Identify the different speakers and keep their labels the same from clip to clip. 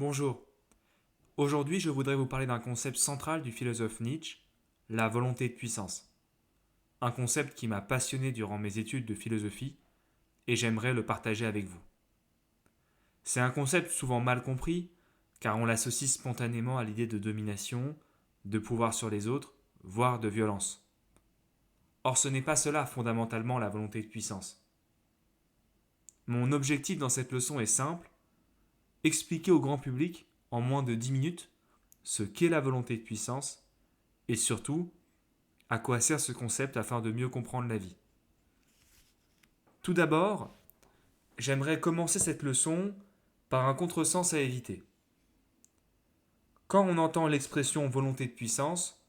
Speaker 1: Bonjour. Aujourd'hui, je voudrais vous parler d'un concept central du philosophe Nietzsche, la volonté de puissance. Un concept qui m'a passionné durant mes études de philosophie et j'aimerais le partager avec vous. C'est un concept souvent mal compris car on l'associe spontanément à l'idée de domination, de pouvoir sur les autres, voire de violence. Or, ce n'est pas cela fondamentalement la volonté de puissance. Mon objectif dans cette leçon est simple, expliquer au grand public, en moins de 10 minutes, ce qu'est la volonté de puissance et surtout, à quoi sert ce concept afin de mieux comprendre la vie. Tout d'abord, j'aimerais commencer cette leçon par un contresens à éviter. Quand on entend l'expression volonté de puissance,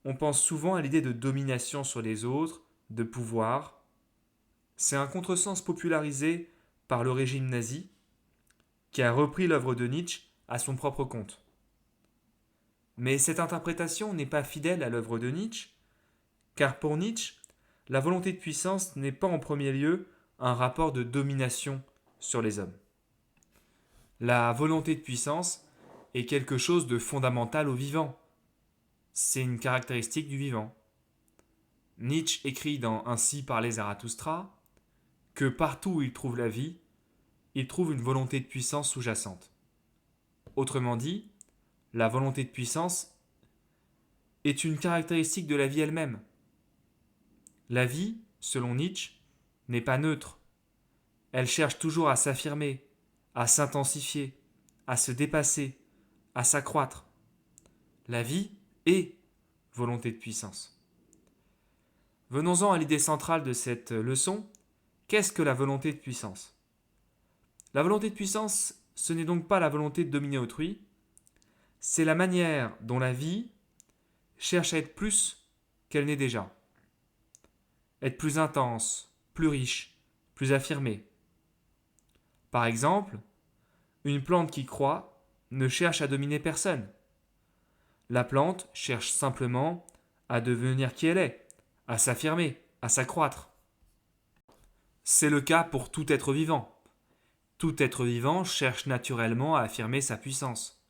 Speaker 1: on pense souvent à l'idée de domination sur les autres, de pouvoir. C'est un contresens popularisé par le régime nazi qui a repris l'œuvre de Nietzsche à son propre compte. Mais cette interprétation n'est pas fidèle à l'œuvre de Nietzsche, car pour Nietzsche, la volonté de puissance n'est pas en premier lieu un rapport de domination sur les hommes. La volonté de puissance est quelque chose de fondamental au vivant. C'est une caractéristique du vivant. Nietzsche écrit dans Ainsi parlait Zarathustra que partout où il trouve la vie, il trouve une volonté de puissance sous-jacente. Autrement dit, la volonté de puissance est une caractéristique de la vie elle-même. La vie, selon Nietzsche, n'est pas neutre. Elle cherche toujours à s'affirmer, à s'intensifier, à se dépasser, à s'accroître. La vie est volonté de puissance. Venons-en à l'idée centrale de cette leçon. Qu'est-ce que la volonté de puissance ? La volonté de puissance, ce n'est donc pas la volonté de dominer autrui, c'est la manière dont la vie cherche à être plus qu'elle n'est déjà. Être plus intense, plus riche, plus affirmée. Par exemple, une plante qui croît ne cherche à dominer personne. La plante cherche simplement à devenir qui elle est, à s'affirmer, à s'accroître. C'est le cas pour tout être vivant. Tout être vivant cherche naturellement à affirmer sa puissance.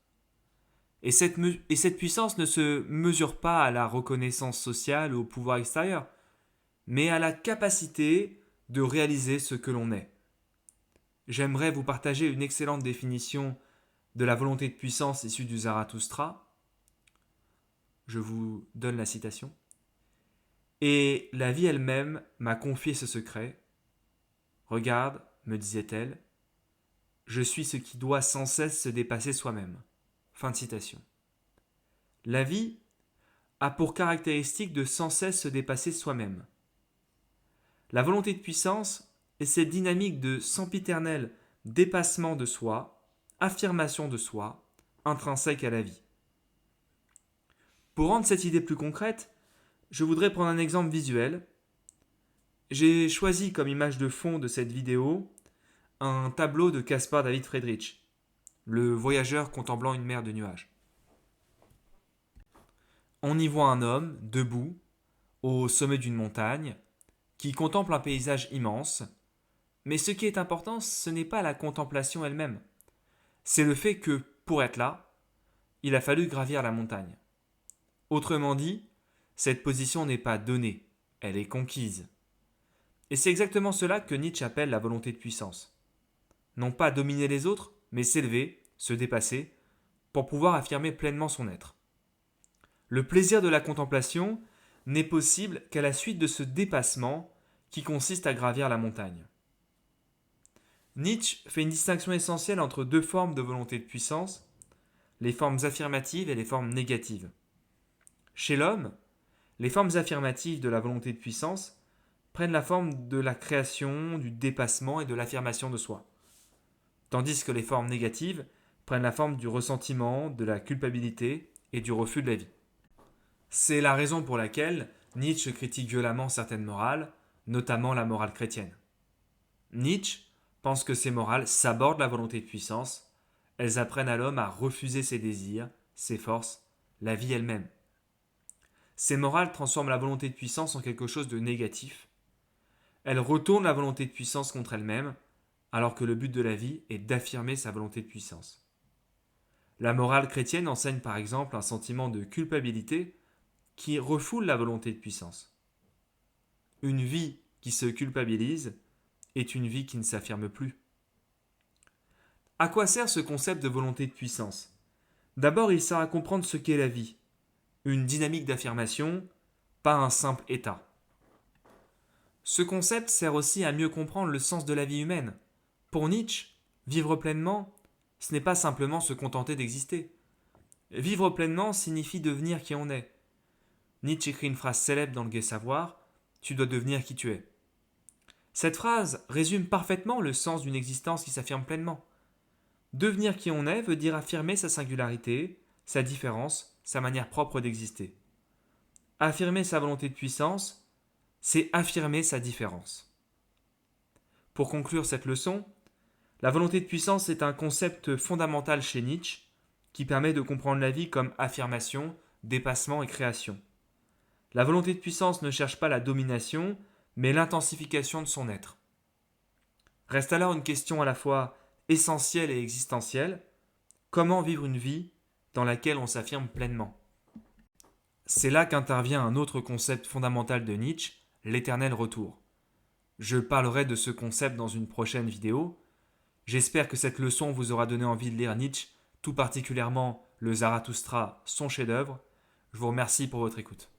Speaker 1: Et cette puissance ne se mesure pas à la reconnaissance sociale ou au pouvoir extérieur, mais à la capacité de réaliser ce que l'on est. J'aimerais vous partager une excellente définition de la volonté de puissance issue du Zarathustra. Je vous donne la citation. Et la vie elle-même m'a confié ce secret. Regarde, me disait-elle, je suis ce qui doit sans cesse se dépasser soi-même. Fin de citation. La vie a pour caractéristique de sans cesse se dépasser soi-même. La volonté de puissance est cette dynamique de sempiternel dépassement de soi, affirmation de soi, intrinsèque à la vie. Pour rendre cette idée plus concrète, je voudrais prendre un exemple visuel. J'ai choisi comme image de fond de cette vidéo un tableau de Caspar David Friedrich, le voyageur contemplant une mer de nuages. On y voit un homme, debout, au sommet d'une montagne, qui contemple un paysage immense, mais ce qui est important, ce n'est pas la contemplation elle-même, c'est le fait que, pour être là, il a fallu gravir la montagne. Autrement dit, cette position n'est pas donnée, elle est conquise. Et c'est exactement cela que Nietzsche appelle la volonté de puissance. Non pas dominer les autres, mais s'élever, se dépasser, pour pouvoir affirmer pleinement son être. Le plaisir de la contemplation n'est possible qu'à la suite de ce dépassement qui consiste à gravir la montagne. Nietzsche fait une distinction essentielle entre deux formes de volonté de puissance, les formes affirmatives et les formes négatives. Chez l'homme, les formes affirmatives de la volonté de puissance prennent la forme de la création, du dépassement et de l'affirmation de soi, tandis que les formes négatives prennent la forme du ressentiment, de la culpabilité et du refus de la vie. C'est la raison pour laquelle Nietzsche critique violemment certaines morales, notamment la morale chrétienne. Nietzsche pense que ces morales sabordent la volonté de puissance, elles apprennent à l'homme à refuser ses désirs, ses forces, la vie elle-même. Ces morales transforment la volonté de puissance en quelque chose de négatif. Elles retournent la volonté de puissance contre elle-même, alors que le but de la vie est d'affirmer sa volonté de puissance. La morale chrétienne enseigne par exemple un sentiment de culpabilité qui refoule la volonté de puissance. Une vie qui se culpabilise est une vie qui ne s'affirme plus. À quoi sert ce concept de volonté de puissance ? D'abord, il sert à comprendre ce qu'est la vie, une dynamique d'affirmation, pas un simple état. Ce concept sert aussi à mieux comprendre le sens de la vie humaine. Pour Nietzsche, vivre pleinement, ce n'est pas simplement se contenter d'exister. Vivre pleinement signifie devenir qui on est. Nietzsche écrit une phrase célèbre dans le Gai Savoir, tu dois devenir qui tu es. Cette phrase résume parfaitement le sens d'une existence qui s'affirme pleinement. Devenir qui on est veut dire affirmer sa singularité, sa différence, sa manière propre d'exister. Affirmer sa volonté de puissance, c'est affirmer sa différence. Pour conclure cette leçon, la volonté de puissance est un concept fondamental chez Nietzsche qui permet de comprendre la vie comme affirmation, dépassement et création. La volonté de puissance ne cherche pas la domination, mais l'intensification de son être. Reste alors une question à la fois essentielle et existentielle. Comment vivre une vie dans laquelle on s'affirme pleinement ? C'est là qu'intervient un autre concept fondamental de Nietzsche, l'éternel retour. Je parlerai de ce concept dans une prochaine vidéo. J'espère que cette leçon vous aura donné envie de lire Nietzsche, tout particulièrement le Zarathustra, son chef-d'œuvre. Je vous remercie pour votre écoute.